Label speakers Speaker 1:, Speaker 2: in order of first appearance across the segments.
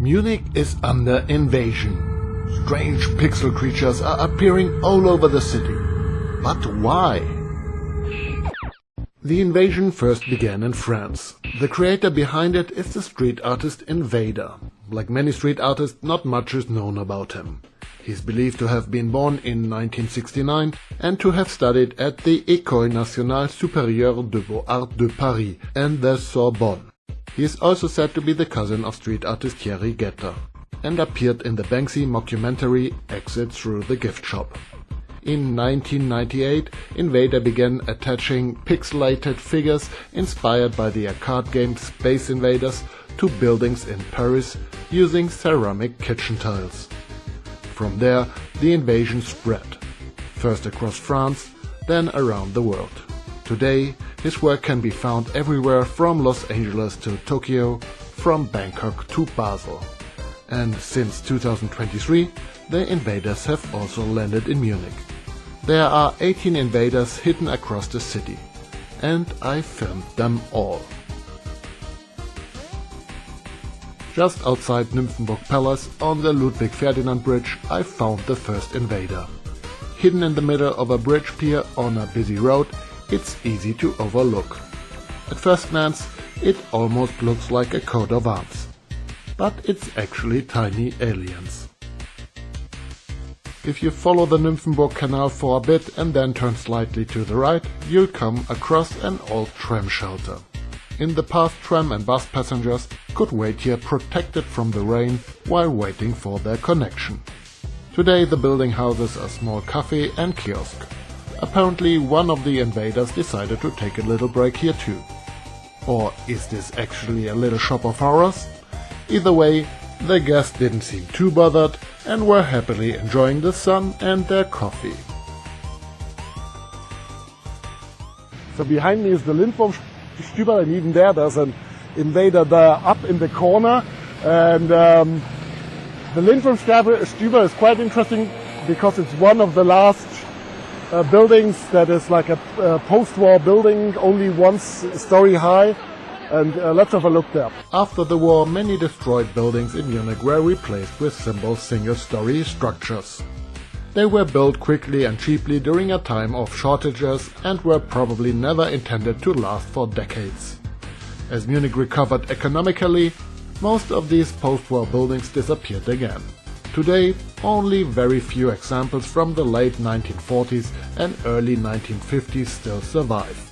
Speaker 1: Munich is under invasion. Strange pixel creatures are appearing all over the city. But why? The invasion first began in France. The creator behind it is the street artist Invader. Like many street artists, not much is known about him. He is believed to have been born in 1969 and to have studied at the École Nationale Supérieure de Beaux-Arts de Paris and the Sorbonne. He is also said to be the cousin of street artist Thierry Getter and appeared in the Banksy mockumentary Exit Through the Gift Shop. In 1998, Invader began attaching pixelated figures inspired by the arcade game Space Invaders to buildings in Paris using ceramic kitchen tiles. From there, the invasion spread, first across France, then around the world. Today, his work can be found everywhere from Los Angeles to Tokyo, from Bangkok to Basel. And since 2023, the Invaders have also landed in Munich. There are 18 Invaders hidden across the city, and I filmed them all. Just outside Nymphenburg Palace, on the Ludwig Ferdinand Bridge, I found the first Invader. Hidden in the middle of a bridge pier on a busy road, it's easy to overlook. At first glance, it almost looks like a coat of arms. But it's actually tiny aliens. If you follow the Nymphenburg Canal for a bit and then turn slightly to the right, you'll come across an old tram shelter. In the past, tram and bus passengers could wait here protected from the rain while waiting for their connection. Today the building houses a small cafe and kiosk. Apparently one of the Invaders decided to take a little break here too. Or is this actually a little shop of horrors? Either way, the guests didn't seem too bothered and were happily enjoying the sun and their coffee.
Speaker 2: So behind me is the Lindwurmstüberl, and even there's an Invader there up in the corner. And the Lindwurmstüberl is quite interesting because it's one of the last buildings that is like a post-war building, only one story high. And let's have a look there.
Speaker 1: After the war, many destroyed buildings in Munich were replaced with simple single-story structures. They were built quickly and cheaply during a time of shortages and were probably never intended to last for decades. As Munich recovered economically, most of these post-war buildings disappeared again. Today, only very few examples from the late 1940s and early 1950s still survive.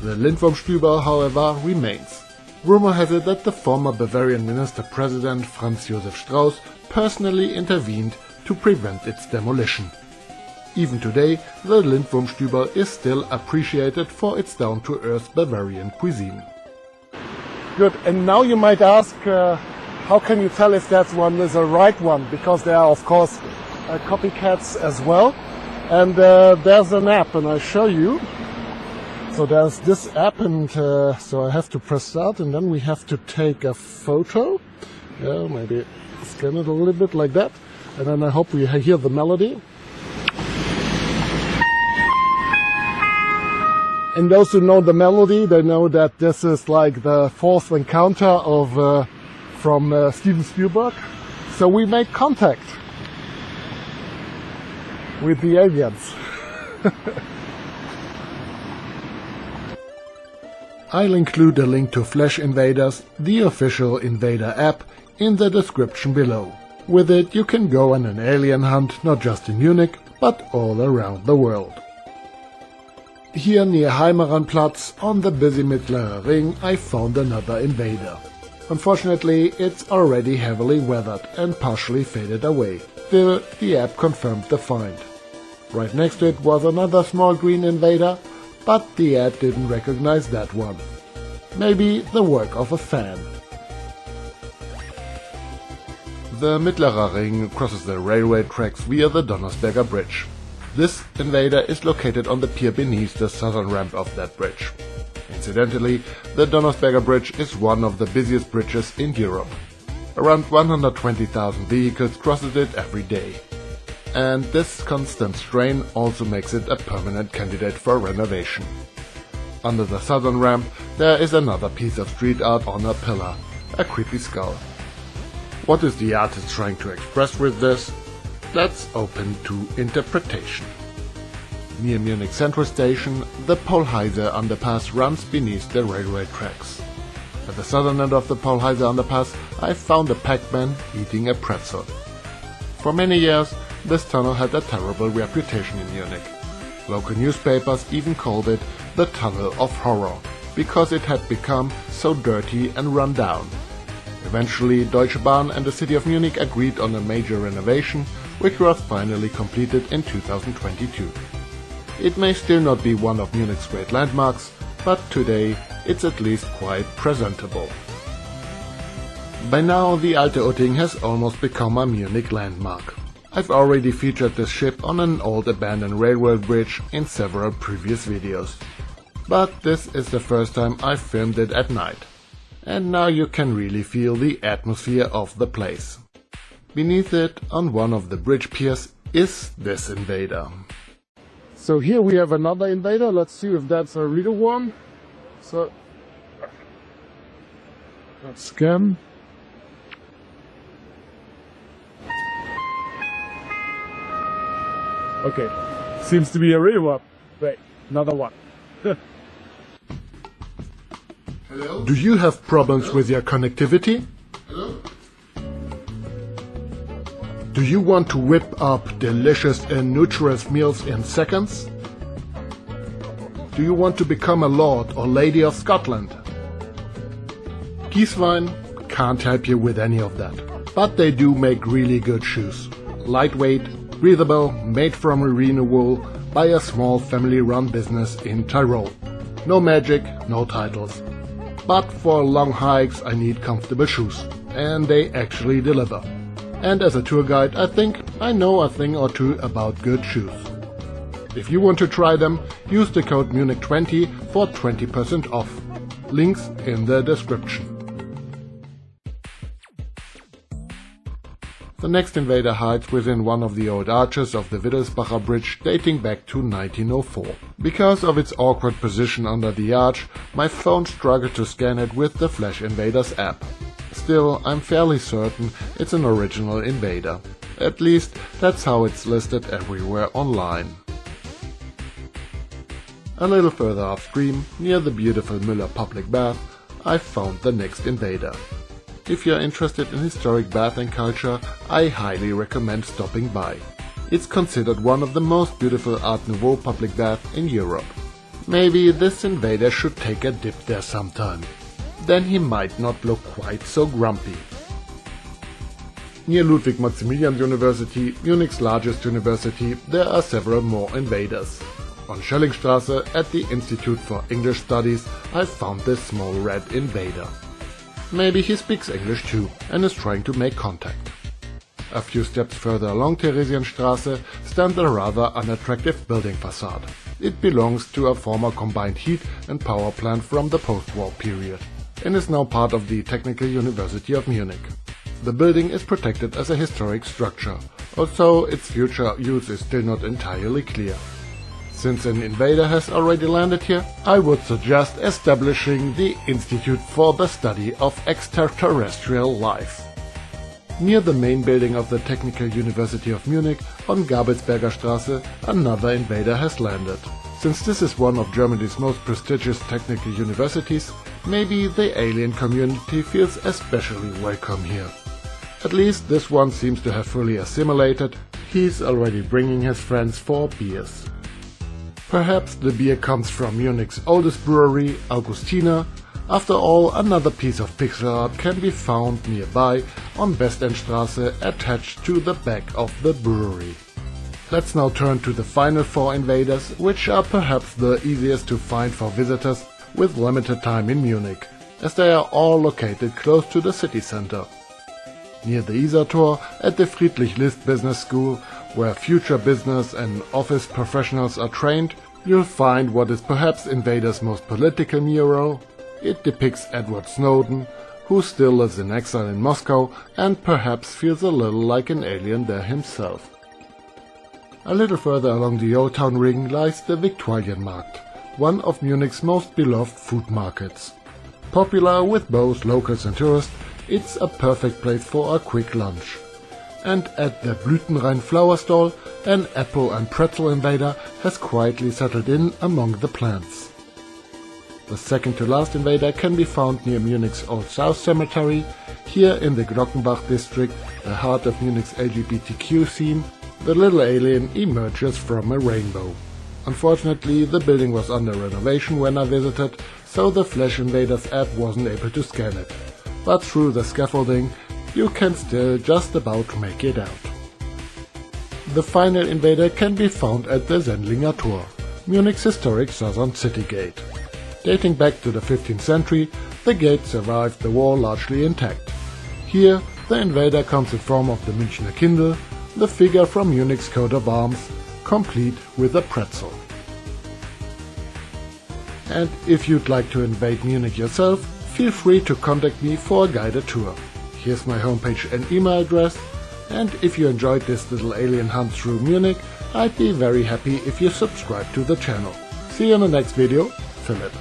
Speaker 1: The Lindwurmstüberl, however, remains. Rumor has it that the former Bavarian Minister-President Franz Josef Strauß personally intervened to prevent its demolition. Even today, the Lindwurmstüberl is still appreciated for its down-to-earth Bavarian cuisine.
Speaker 2: Good, and now you might ask, how can you tell if that one is a right one? Because there are, of course, copycats as well. And there's an app, and I'll show you. So there's this app, and so I have to press start, and then we have to take a photo. Yeah, maybe scan it a little bit like that. And then I hope we hear the melody. And those who know the melody, they know that this is like the fourth encounter of from Steven Spielberg. So we make contact with the aliens.
Speaker 1: I'll include a link to FlashInvaders, the official Invader app, in the description below. With it you can go on an alien hunt not just in Munich, but all around the world. Here near Heimeranplatz, on the busy Mittlerer Ring, I found another Invader. Unfortunately, it's already heavily weathered and partially faded away. Still, the app confirmed the find. Right next to it was another small green Invader, but the app didn't recognize that one. Maybe the work of a fan. The Mittlerer Ring crosses the railway tracks via the Donnersberger Bridge. This Invader is located on the pier beneath the southern ramp of that bridge. Incidentally, the Donnersberger Bridge is one of the busiest bridges in Europe. Around 120,000 vehicles crosses it every day. And this constant strain also makes it a permanent candidate for renovation. Under the southern ramp there is another piece of street art on a pillar, a creepy skull. What is the artist trying to express with this? That's open to interpretation. Near Munich Central Station, the Paul-Heyse underpass runs beneath the railway tracks. At the southern end of the Paul-Heyse underpass, I found a Pac-Man eating a pretzel. For many years, this tunnel had a terrible reputation in Munich. Local newspapers even called it the Tunnel of Horror, because it had become so dirty and run down. Eventually, Deutsche Bahn and the city of Munich agreed on a major renovation, which was finally completed in 2022. It may still not be one of Munich's great landmarks, but today it's at least quite presentable. By now, the Alte Utting has almost become a Munich landmark. I've already featured this ship on an old abandoned railroad bridge in several previous videos. But this is the first time I've filmed it at night. And now you can really feel the atmosphere of the place. Beneath it, on one of the bridge piers, is this Invader.
Speaker 2: So here we have another Invader. Let's see if that's a real one. So let's scan. Okay, seems to be a real one. Wait, another one.
Speaker 1: Hello?
Speaker 2: Do you have problems with your connectivity?
Speaker 1: Hello?
Speaker 2: Do you want to whip up delicious and nutritious meals in seconds? Do you want to become a lord or lady of Scotland? GIESSWEIN can't help you with any of that, but they do make really good shoes. Lightweight, breathable, made from merino wool by a small family-run business in Tyrol. No magic, no titles. But for long hikes I need comfortable shoes, and they actually deliver. And as a tour guide, I think I know a thing or two about good shoes. If you want to try them, use the code Munich20 for 20% off. Links in the description. The next Invader hides within one of the old arches of the Wittelsbacher Bridge dating back to 1904. Because of its awkward position under the arch, my phone struggled to scan it with the FlashInvaders app. Still, I'm fairly certain it's an original Invader. At least, that's how it's listed everywhere online. A little further upstream, near the beautiful Müller public bath, I found the next Invader. If you're interested in historic bathing culture, I highly recommend stopping by. It's considered one of the most beautiful Art Nouveau public baths in Europe. Maybe this Invader should take a dip there sometime. Then he might not look quite so grumpy. Near Ludwig-Maximilian University, Munich's largest university, there are several more Invaders. On Schellingstraße, at the Institute for English Studies, I found this small red Invader. Maybe he speaks English too and is trying to make contact. A few steps further along Theresienstraße stands a rather unattractive building facade. It belongs to a former combined heat and power plant from the post-war period and is now part of the Technical University of Munich. The building is protected as a historic structure, although its future use is still not entirely clear. Since an Invader has already landed here, I would suggest establishing the Institute for the Study of Extraterrestrial Life. Near the main building of the Technical University of Munich, on Gabelsbergerstraße, another Invader has landed. Since this is one of Germany's most prestigious technical universities, maybe the alien community feels especially welcome here. At least this one seems to have fully assimilated. He's already bringing his friends for beers. Perhaps the beer comes from Munich's oldest brewery, Augustiner. After all, another piece of pixel art can be found nearby on Westendstraße attached to the back of the brewery. Let's now turn to the final four Invaders, which are perhaps the easiest to find for visitors with limited time in Munich, as they are all located close to the city center. Near the Isar Tor, at the Friedrich List Business School, where future business and office professionals are trained, you'll find what is perhaps Invader's most political mural. It depicts Edward Snowden, who still lives in exile in Moscow and perhaps feels a little like an alien there himself. A little further along the Old Town Ring lies the Viktualienmarkt, one of Munich's most beloved food markets. Popular with both locals and tourists,
Speaker 1: it's a perfect place for a quick lunch. And at the Blütenrhein flower stall, an apple and pretzel invader has quietly settled in among the plants. The second to last invader can be found near Munich's Old South Cemetery. Here in the Glockenbach district, the heart of Munich's LGBTQ scene, the little alien emerges from a rainbow. Unfortunately, the building was under renovation when I visited, so the FlashInvaders app wasn't able to scan it. But through the scaffolding, you can still just about make it out. The final invader can be found at the Sendlinger Tor, Munich's historic southern city gate. Dating back to the 15th century, the gate survived the war largely intact. Here, the invader comes in form of the Münchner Kindel, the figure from Munich's coat of arms, complete with a pretzel. And if you'd like to invade Munich yourself, feel free to contact me for a guided tour. Here's my homepage and email address, and if you enjoyed this little alien hunt through Munich, I'd be very happy if you subscribe to the channel. See you in the next video, Philip.